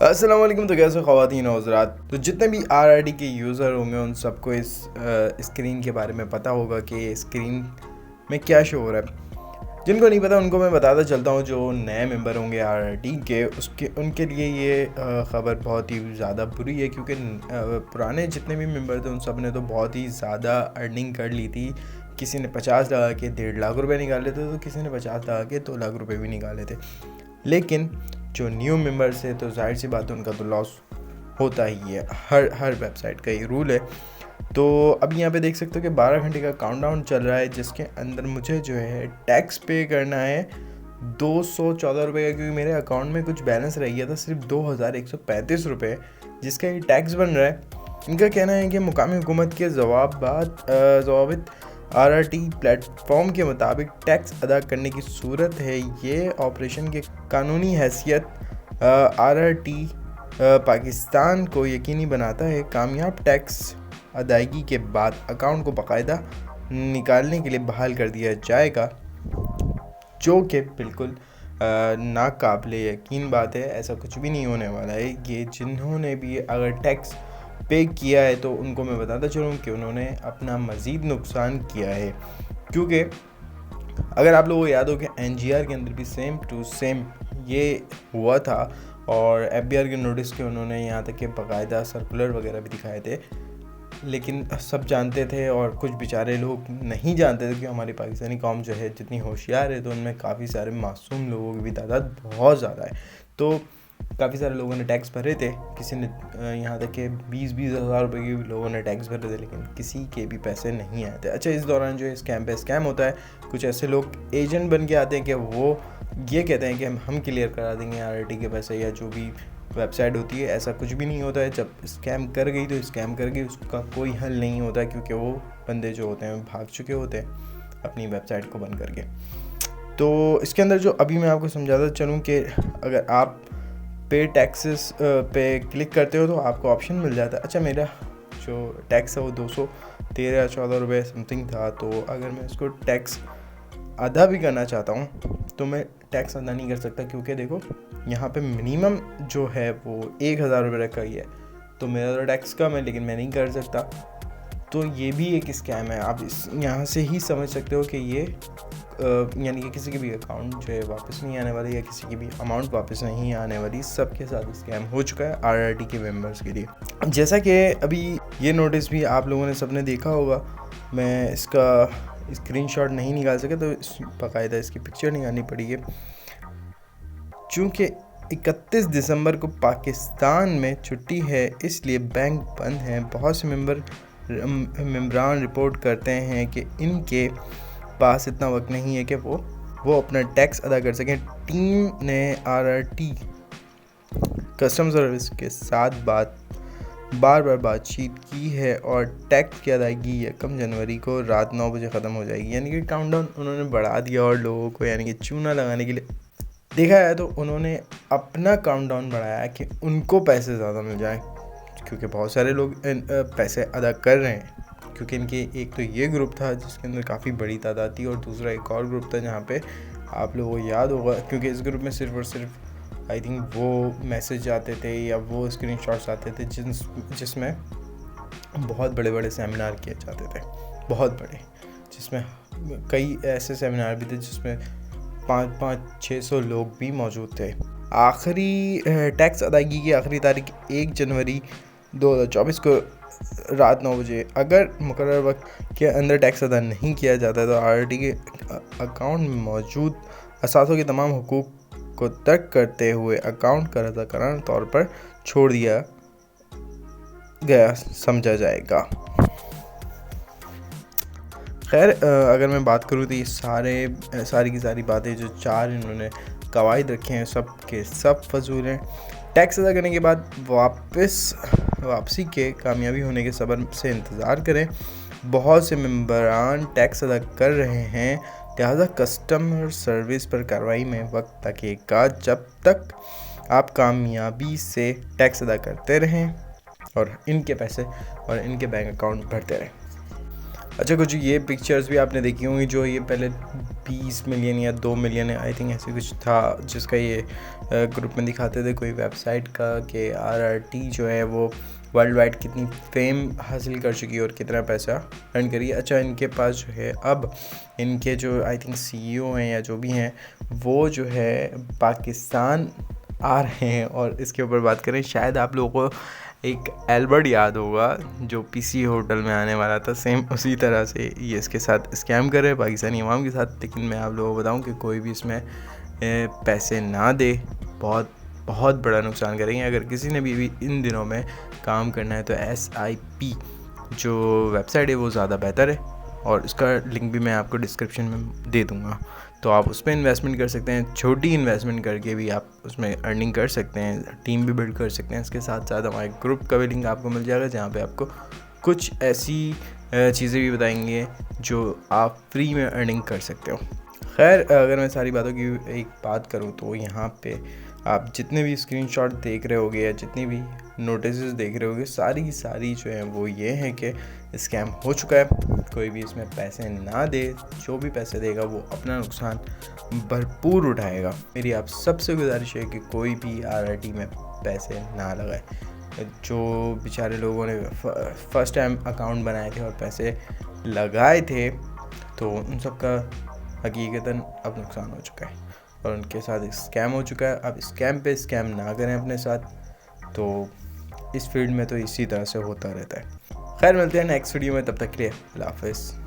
अस्सलाम वालेकुम। तो कैसे ख़वातीन और हज़रात, तो जितने भी RRT के यूज़र होंगे उन सबको इस स्क्रीन के बारे में पता होगा कि स्क्रीन में क्या शो हो रहा है। जिनको नहीं पता उनको मैं बताता चलता हूँ। जो नए मेंबर होंगे RRT के उनके लिए ये ख़बर बहुत ही ज़्यादा बुरी है, क्योंकि पुराने जितने भी मेंबर थे उन सब ने तो बहुत ही ज़्यादा अर्निंग कर ली थी। किसी ने 50 लगा के 1.5 लाख रुपए निकाले थे, तो किसी ने 50 लगा के 2 लाख रुपए भी निकाले थे। लेकिन जो न्यू मेंबर्स है तो जाहिर सी बात है उनका तो लॉस होता ही है। हर वेबसाइट का ये रूल है। तो अभी यहाँ पे देख सकते हो कि 12 घंटे का काउंटडाउन चल रहा है, जिसके अंदर मुझे जो है टैक्स पे करना है 214 रुपये का, क्योंकि मेरे अकाउंट में कुछ बैलेंस रह गया था सिर्फ 2135 रुपये, जिसका ये टैक्स बन रहा है। इनका कहना है कि मुकामी हुकूमत के जवाबित RRT प्लेटफॉर्म के मुताबिक टैक्स अदा करने की सूरत है। ये ऑपरेशन की कानूनी हैसियत RRT पाकिस्तान को यकीनी बनाता है। कामयाब टैक्स अदायगी के बाद अकाउंट को बाकायदा निकालने के लिए बहाल कर दिया जाएगा, जो कि बिल्कुल नाकाबिले यकीन बात है। ऐसा कुछ भी नहीं होने वाला है। ये जिन्होंने भी अगर टैक्स पे किया है तो उनको मैं बताता चलूँ कि उन्होंने अपना मज़ीद नुकसान किया है, क्योंकि अगर आप लोगों को याद हो कि NGR के अंदर भी सेम टू सेम ये हुआ था, और FBR के नोटिस के उन्होंने यहाँ तक कि बाकायदा सर्कुलर वगैरह भी दिखाए थे। लेकिन सब जानते थे और कुछ बेचारे लोग नहीं जानते थे कि हमारी पाकिस्तानी कौम जो है जितनी होशियार है, तो उनमें काफ़ी सारे मासूम लोगों की भी तादाद बहुत ज़्यादा है। तो काफ़ी सारे लोगों ने टैक्स भरे थे। किसी ने यहाँ तक कि 20-20 हज़ार रुपये के भी लोगों ने टैक्स भरे थे, लेकिन किसी के भी पैसे नहीं आए थे। अच्छा, इस दौरान जो स्कैम पे स्कैम होता है, कुछ ऐसे लोग एजेंट बन के आते हैं कि वो ये कहते हैं कि हम क्लियर करा देंगे RRT के पैसे, या जो भी वेबसाइट होती है। ऐसा कुछ भी नहीं होता है। जब स्कैम कर गई तो स्कैम कर गई, उसका कोई हल नहीं होता, क्योंकि वो बंदे जो होते हैं भाग चुके होते हैं अपनी वेबसाइट को बंद करके। तो इसके अंदर जो अभी मैं आपको समझाता चलूँ कि अगर आप पे टैक्सेस पे क्लिक करते हो तो आपको ऑप्शन मिल जाता है। अच्छा, मेरा जो टैक्स है वो 213-14 रुपये समथिंग था। तो अगर मैं इसको टैक्स अदा भी करना चाहता हूँ तो मैं टैक्स अदा नहीं कर सकता, क्योंकि देखो यहाँ पे मिनिमम जो है वो 1000 रुपये का ही है। तो मेरा तो टैक्स कम है, लेकिन मैं नहीं कर सकता। तो ये भी एक स्कैम है। आप इस यहाँ से ही समझ सकते हो कि ये यानी कि किसी के भी अकाउंट जो है वापस नहीं आने वाली, या किसी की भी अमाउंट वापस नहीं आने वाली। सबके साथ स्कैम हो चुका है RRT के मेंबर्स के लिए। जैसा कि अभी ये नोटिस भी आप लोगों ने सबने देखा होगा। मैं इसका स्क्रीनशॉट नहीं निकाल सके, तो बाकायदा इसकी पिक्चर निकालनी पड़ी है। चूँकि 31 दिसंबर को पाकिस्तान में छुट्टी है, इसलिए बैंक बंद हैं। बहुत से मेंबरान रिपोर्ट करते हैं कि इनके पास इतना वक्त नहीं है कि वो अपना टैक्स अदा कर सकें। टीम ने RRT कस्टम सर्विस के साथ बार बातचीत की है, और टैक्स की अदायगी 1 जनवरी को रात 9 बजे ख़त्म हो जाएगी। यानी कि काउंटडाउन उन्होंने बढ़ा दिया, और लोगों को यानी कि चूना लगाने के लिए देखा है तो उन्होंने अपना काउंटडाउन बढ़ाया कि उनको पैसे ज़्यादा मिल जाए, क्योंकि बहुत सारे लोग पैसे अदा कर रहे हैं। क्योंकि इनके एक तो ये ग्रुप था जिसके अंदर काफ़ी बड़ी तादाद थी, और दूसरा एक और ग्रुप था जहाँ पे आप लोगों को याद होगा, क्योंकि इस ग्रुप में सिर्फ और सिर्फ आई थिंक वो मैसेज आते थे या वो स्क्रीनशॉट्स आते थे जिसमें बहुत बड़े बड़े सेमिनार किए जाते थे, बहुत बड़े, जिसमें कई ऐसे सेमिनार भी थे जिसमें 500-600 लोग भी मौजूद थे। आखिरी टैक्स अदायगी की आखिरी तारीख 1 जनवरी 2024 को रात 9 बजे। अगर मुकर्रर वक्त के अंदर टैक्स अदा नहीं किया जाता तो RRT के अकाउंट में मौजूद असासों के तमाम हुकूक को तर्क करते हुए अकाउंट का रज़ाकाराना तौर पर छोड़ दिया गया समझा जाएगा। खैर, अगर मैं बात करूँ तो ये सारी की सारी बातें जो 4 इन्होंने कवायद रखे हैं सब के सब फजूल हैं। टैक्स अदा करने के बाद वापसी के कामयाबी होने के सब्र से इंतज़ार करें। बहुत से मेंबरान टैक्स अदा कर रहे हैं, लिहाजा कस्टमर सर्विस पर कार्रवाई में वक्त लगेगा। जब तक आप कामयाबी से टैक्स अदा करते रहें और इनके पैसे और इनके बैंक अकाउंट भरते रहें। अच्छा, कुछ ये पिक्चर्स भी आपने देखी होंगी जो ये पहले 20 मिलियन या 2 मिलियन आई थिंक ऐसे कुछ था, जिसका ये ग्रुप में दिखाते थे कोई वेबसाइट का कि RRT जो है वो वर्ल्ड वाइड कितनी फेम हासिल कर चुकी है और कितना पैसा अर्न करी है। अच्छा, इनके पास जो है अब इनके जो आई थिंक CEO हैं या जो भी हैं वो जो है पाकिस्तान आ रहे हैं। और इसके ऊपर बात करें, शायद आप लोगों को एक एल्बर्ट याद होगा जो PC होटल में आने वाला था, सेम उसी तरह से ये इसके साथ स्कैम कर रहे हैं पाकिस्तानी अवाम के साथ। लेकिन मैं आप लोगों को बताऊं कि कोई भी इसमें पैसे ना दे, बहुत बहुत बड़ा नुकसान करेंगे। अगर किसी ने भी इन दिनों में काम करना है तो SIP जो वेबसाइट है वो ज़्यादा बेहतर है, और इसका लिंक भी मैं आपको डिस्क्रिप्शन में दे दूँगा। तो आप उस पर इन्वेस्टमेंट कर सकते हैं, छोटी इन्वेस्टमेंट करके भी आप उसमें अर्निंग कर सकते हैं, टीम भी बिल्ड कर सकते हैं। इसके साथ साथ हमारे ग्रुप का भी लिंक आपको मिल जाएगा जहाँ पे आपको कुछ ऐसी चीज़ें भी बताएंगे जो आप फ्री में अर्निंग कर सकते हो। खैर, अगर मैं सारी बातों की एक बात करूँ तो यहाँ पे आप जितने भी स्क्रीनशॉट देख रहे होगे या जितनी भी नोटिस देख रहे होगे, सारी की सारी जो है वो ये है कि स्कैम हो चुका है। कोई भी इसमें पैसे ना दे, जो भी पैसे देगा वो अपना नुकसान भरपूर उठाएगा। मेरी आप सबसे गुजारिश है कि कोई भी RRT में पैसे ना लगाए। जो बेचारे लोगों ने फर्स्ट टाइम अकाउंट बनाए थे और पैसे लगाए थे तो उन सब का हकीकतन अब नुकसान हो चुका है और उनके साथ स्कैम हो चुका है। अब स्कैम पे स्कैम ना करें अपने साथ। तो इस फील्ड में तो इसी तरह से होता रहता है। खैर, मिलते हैं नेक्स्ट वीडियो में, तब तक के लिए अल्लाह हाफ़िज़।